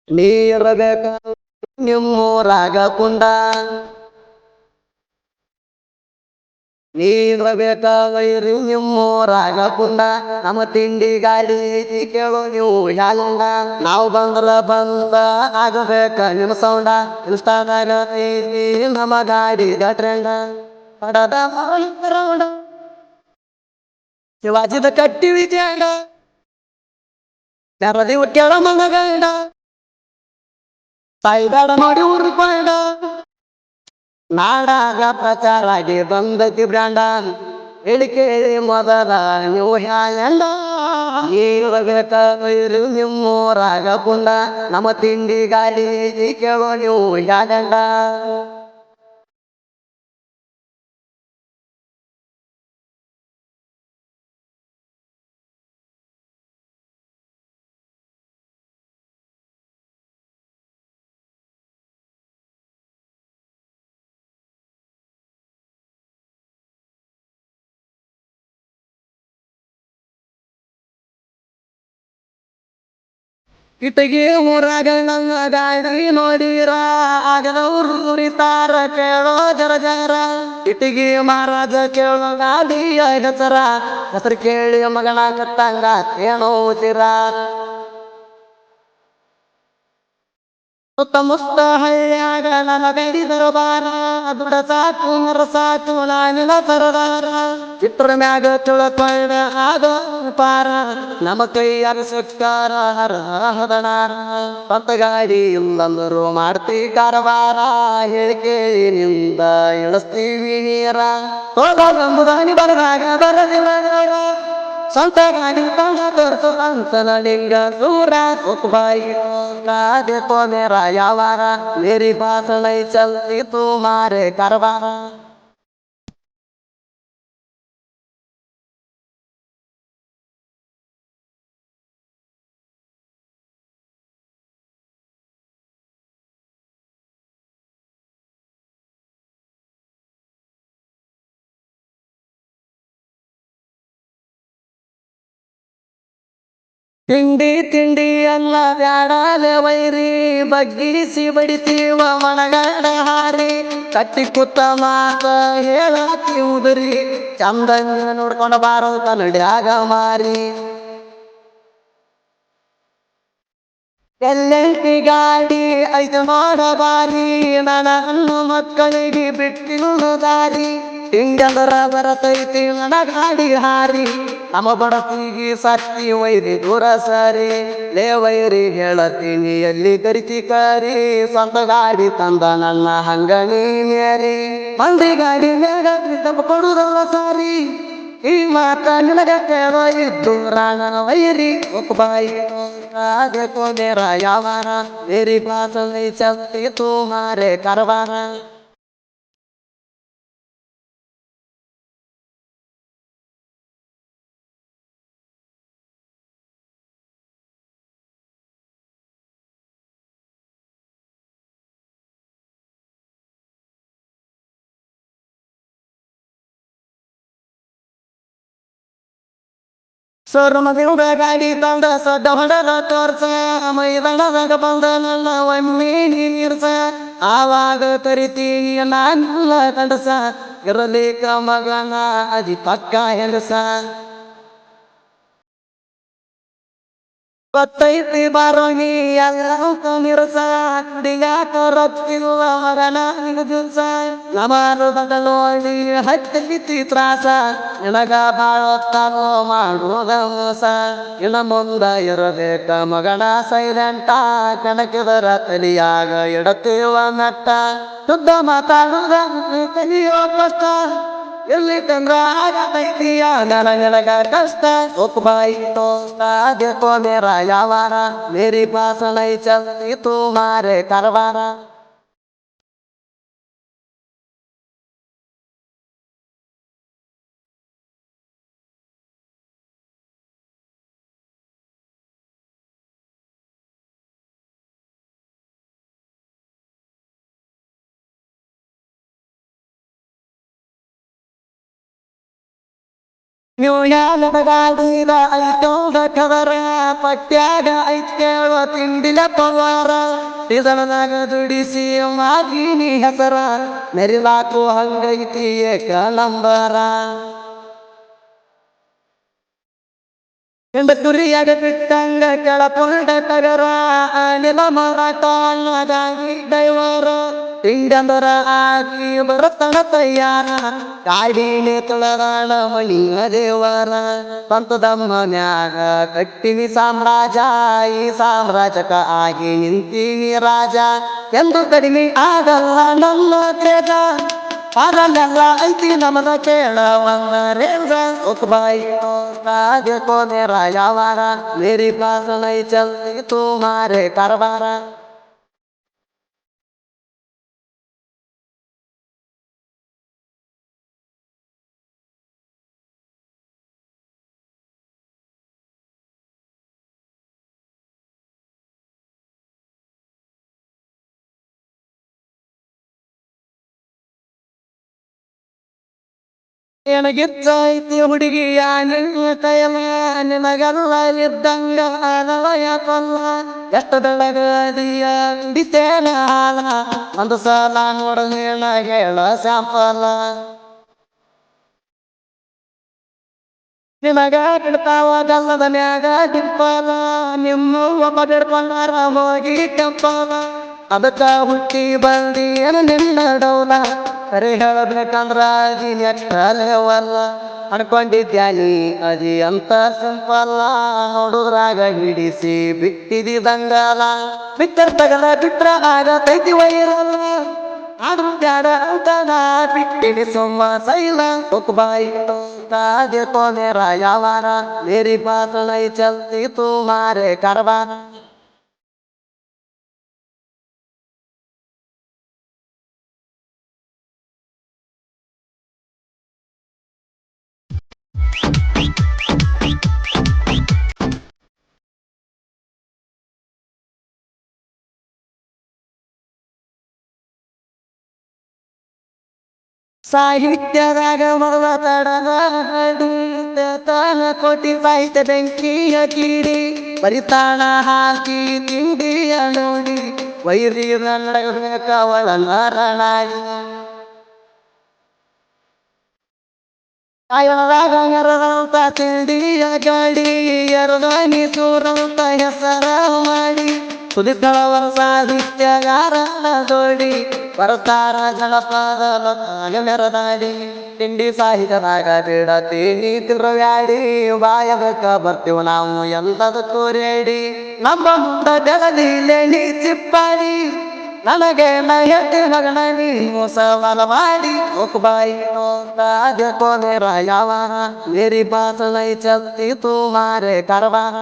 ನೀರಬೇಕ ನಿಮ್ಮೂರಾಗ ಕುಂಡ ನೀರಬೇಕೈರಿ ನಿಮ್ಮೂರಾಗ ಕುಂಡ ನಮ್ಮ ತಿಂಡಿ ಗಾಡಿ ಐತಿ ಕೇಳೋ ನೀವು ಯಾಲಂಡ ನಾವು ಬಂದ ಆಗಬೇಕ ನಿಮ್ಮ ಸೌಂಡ ಇನ್ಸ್ಟಾದಾಗ ಐತಿ ನಮ್ಮ ಗಾಡಿ ಟ್ರೆಂಡ ಪಡದ ರೌಂಡ ಶಿವಾಜಿದ ಕಟ್ಟಿವಿ ಕ್ಯಾಂಡ ನೆರದಿ ಕೇಳ ಮನಗಂಡ ಸಾಯಿಬೇಡ ನೋಡಿ ಊರ್ಕೊಂಡ ನಾಡಾಗ ಪ್ರಚಾರ ಆಗಿ ಬಂದತಿ ಬ್ರ್ಯಾಂಡ ಹೇಳಿಕೆ ಮೊದಲ ನೀವು ಹ್ಯಾಂಡ ಇರಬೇಕೈರು ನಿಮ್ಮೂರಾಗ ಕುಂಡ ನಮ್ಮ ತಿಂಡಿ ಗಾಡಿ ಕೇಳೋ ನೀವು ಹ್ಯಾಂಡ ಇಟಗಿ ಊರಾಗ ನನ್ನ ಗಾಡಿ ನೋಡಿರ ಆಗದವ್ರು ನುರಿತಾರ ಕೇಳೋ ಜರ ಜರ ಇಟಗಿ ಮಹಾರಾಜ ಕೇಳೋ ಗಾಡಿ ಹೆಸರು ಕೇಳಿ ಮಗನ ಕತ್ತಂಗ ಏನೋ ಉಸಿರ ಸುತ್ತಮುತ್ತ ಹಳ್ಳಿಯಾಗ ನನ್ನ ಬೆಡಿದರು ಬಾರ ದುಡ ಸಾಕು ಮರ ಸಾಕು ನಾನಿನ ಸರದಾರ ಚಿತ್ರ ಮ್ಯಾಗ ತಿಳ್ಕೊಂಡ ಆಗ ಪಾರ ನಮ್ಮ ಕೈಯಾಗ ಸುಕ್ಕಾರ ಹದನಾರ ಪಂತ ಗಾಡಿ ಇಲ್ಲಂದರು ಮಾಡ್ತಿ ಕಾರವಾರ ಹೇಳಿ ಕೇಳಿ ನಿಂದ ಇಳಿಸ್ತೀವಿ ನೀರ ಹೋಗಂಬುದಾನಿ ಬರದಾಗ ಬರದಿಲ್ಲ ಸ್ವಂತ ಗಾಡಿ ತಂಡ ತೋರ್ಸು ಅಂತನ ಲಿಂಗ ದೂರ ಬಾಯಿ देखो मेरा यावारा मेरी बात नहीं चलती तुम्हारे कारवारा ತಿಂಡಿ ತಿಂಡಿ ಅಲ್ಲ ಬ್ಯಾಡಾದ ವೈರಿ ಬಗ್ಗಿಸಿ ಬಡಿತೀವ ಮಣಗಡ ಹಾರಿ ಕಟ್ಟಿ ಕುತ್ತ ಮಾತ ಹೇಳತಿ ಉದುರಿ ಚಂದ ನೋಡ್ಕೊಂಡ ಬಾರೋ ಕನ್ನಡ್ಯಾಗ ಮಾರಿ ಎಲ್ಲೆಂಟಿ ಗಾಡಿ ಐದು ಮಾಡಬಾರಿ ನನ್ನ ಮಕ್ಕಳಿಗೆ ಬಿಟ್ಟಿಲ್ಲ ದಾರಿ ಹಿಂಗಂದ್ರ ಬರತೈತಿ ನನ್ನ ಗಾಡಿ ಹಾರಿ ನಮ್ಮ ಬಡತಿಗೆ ಸತ್ತಿ ವೈರಿ ದೂರ ಸಾರಿ ಲೇ ವೈರಿ ಹೇಳತ್ತೀನಿ ಎಲ್ಲಿ ಕರಿತಿ ಕಾರಿ ಸ್ವಂತ ಗಾಡಿ ತಂದ ನನ್ನ ಹಂಗ ನೀರಿ ಮಂದಿ ಗಾಡಿ ಮ್ಯಾಗ ಕೊಡುದಲ್ಲ ಸಾರಿ ಈ ಮಾತ ನಿನಗ ಕೇಳೋ ಇದ್ದು ರಾಣ ವೈರಿ ಬಾಯಿ देखो मेरा यावारा मेरी बात नहीं चलती तुम्हारे कारवारा ಸೊರಮದಿಂದ ಗಾಡಿ ತಂದ ಸಡ್ಡ ಹೊಡದ ತೋರ್ಸ ಮೈದಾನದಾಗ ಬಂದ ನನ್ನ ಒಮ್ಮೆ ನೀರ್ಸ ಆವಾಗ ತರಿತಿ ನಾನಲ್ಲ ಕಂಡಸ ಇರಲಿಕ್ಕ ಮಗನ ಅದಿ ಪಕ್ಕ ಹೆಂಗಸ ಗೊತ್ತೈತಿ ಬಾರೋಗಿ ಎಲ್ಲ ನಿರಸ ಕುಡಿಯಾಕ ರೊಕ್ಕಿಲ್ಲ ಮಗನ ದಿವಸ ನಮಾರು ಬದಲೋಗಿ ಹತ್ತಿ ತ್ರಾಸ ನಿನಗ ಬಾಳೊತ್ತಾನೋ ಮಾಡುವುದ ಮೋಸ ಇನ್ನ ಮುಂದ ಇರಬೇಕ ಮಗನ ಸೈಲೆಂಟ ಕಣಕಿದರ ತಲಿಯಾಗ ಇಡತೀವ ನಟ್ಟ ಶುದ್ಧ ಮಾತಾಡುದ ಕಲಿಯೋ ಕಷ್ಟ ಎಲ್ಲಿ ತಂದ್ರ ಆಗತೈತಿಯ ನನಗ ಕಷ್ಟ ಬಾಯಿ देखो मेरा यावारा मेरी बात नहीं चलती तुम्हारे कारवारा ನೀವು ಯಾಲಗಾಡಿದ ಐತೋದ ಕವರ ಪಟ್ಯಾಗ ಐತೇಳುವ ತಿಂಡಿಲ ಪವಾರ ಇದರದಾಗ ದುಡಿಸಿ ಮಾಗಿನಿ ಹೆಸರ ಮೆರಿಲಾಕು ಹಂಗೈತಿ ಏಕ ನಂಬರ ಎಂಬ ತುರಿಯಾಗ ಬಿಟ್ಟಂಗ ಕೆಳಪುಂಡ ತಗರ ಅನಿಲ ಮರಾಟ ಅನ್ನದಾಗಿ ದೈವರ ತಿಂಡಂದರ ಆಗಿ ಬರತನ ತಯ್ಯಾರ ಕಾಡಿನೇ ತುಳಗಾಣ ಮಣಿಯ ದೇವರ ಸಂತದಮ್ಮ ನ್ಯಾಗ ಕಟ್ಟಿವಿ ಸಾಮ್ರಾಜ್ಯ ಈ ಸಾಮ್ರಾಜ್ಯಕ ಆಗಿ ನಿಂತೀವಿ ರಾಜ ಎಂದು ಕಡಿಮೆ ಆಗಲ್ಲ ನನ್ನ ತೇಜ ಪಾದಲ್ಲೆಲ್ಲ ಐತಿ ನಮನ ಕೇಳವನ್ನ ರೇಂದ್ರ ಉಕ್ಬಾಯಿ ರಾಜ ಕೋನೆ ರಾಯವಾರ ಮೇರಿ ಪಾಸ ನೈ ಚಲ್ತಿ ತುಮಾರೆ ಕರಬಾರ ನನಗಿತ್ತೈತಿ ಹುಡುಗಿಯ ನಿನ್ನ ಕೈಲ ನಿನಗೆಲ್ಲ ಇದ್ದಂಗ ಅನವಯ ಕೊಲ್ಲ ಎಷ್ಟು ಬೆಳಗದಿಯ ಬಿತ್ತೇನ ಹಾಲ ಒಂದು ಸಲ ನೋಡೋಣ ಹೇಳ ಸ್ಯಾಂಪಲ ನಿಮಗ ಬಿಡ್ತಾವ ಗಲ್ಲದ ಮ್ಯಾಗ ಡಿಂಪಲ ನಿಮ್ಮ ಒಬ್ಬ ಬಿಡ್ಕೊಂಡಾರ ಹೋಗಿ ಟೆಂಪಲ ಅದಕ್ಕ ಹುಟ್ಟಿ ಬಂದಿ ಏನು ನಿನ್ನ ಡೌಲ ಕರೆ ಹೇಳಬೇಕಂದ್ರ ಅದಿ ನೆಟ್ಟ ಲೆವಲ್ಲ ಅನ್ಕೊಂಡಿದ್ಯಾನಿ ಅದಿ ಅಂತ ಸಿಂಪಲ್ಲ ನೋಡುದ್ರಾಗ ಹಿಡಿಸಿ ಬಿಟ್ಟಿದಿ ದಂಗಲ ಬಿಟ್ಟರ್ ತಗಲ ಬಿಟ್ರ ಆಗತೈತಿ ವೈರಲ್ಲ ಆದ್ರೂ ಬ್ಯಾಡ ಅಂತ ನಾ ಬಿಟ್ಟಿನಿ ಸುಮ್ಮ ಸೈಲ ಉಕ್ಬಾಯಿ ಕಾದೆ ಕೋನೆ ರಾಯವಾರ ಮೇರಿ ಬಾತ ನೈ ಚಲ್ತಿ ತುಮಾರೆ ಕರಬಾರ ಸಾಹಿತ್ಯದಾಗ ಮೊದಲ ತಡಗ ಕೋಟಿ ಸಾಹಿತ್ಯ ಬೆಂಕಿಯ ಕೀಡಿ ಬರಿತಾಣ ಹಾಕಿ ತಿಂಡಿಯ ನೋಡಿ ವೈರಿ ನಡಬೇಕವಳ ನರನಾಡಿ ಕಾಯರಾಗಂತ ತಿಂಡಿಯ ಗಾಡಿ ಎರಡನಿ ಸೂರಂತ ಹೆಸರ ಮಾಡಿ ಸುದಿತಳವರ ಸಾಹಿತ್ಯಗಾರ ಜೋಡಿ ಬರ್ತಾರ ಜನಪದ ಮೆರದಾಡಿ ತಿಂಡಿ ಸಾಹಿತ್ಯದಾಗ ಬಿಡತೀನಿ ತಿರುವ್ಯಾಡಿ ಬಾಯಬೇಕ ಬರ್ತೀವಿ ನಾವು ಎಲ್ಲದಕ್ಕೂ ರೇಡಿ ನಮ್ಮ ಮುಂದ ಜಗದಿಲ್ಲ ನೀ ಚಿಪ್ಪಾಡಿ ನನಗೆ ನಯತಿ ಮಗನ ನೀ ಮೋಸವಲ ಮಾಡಿ ಉಕ್ಬಾಯಿ ರಾಜ ಕೋನೆ ರಾಯವಾರ ಮೇರಿ ಬಾತ ನೈ ಚಲ್ತಿ ತುಮಾರೆ ಕರಬಾರ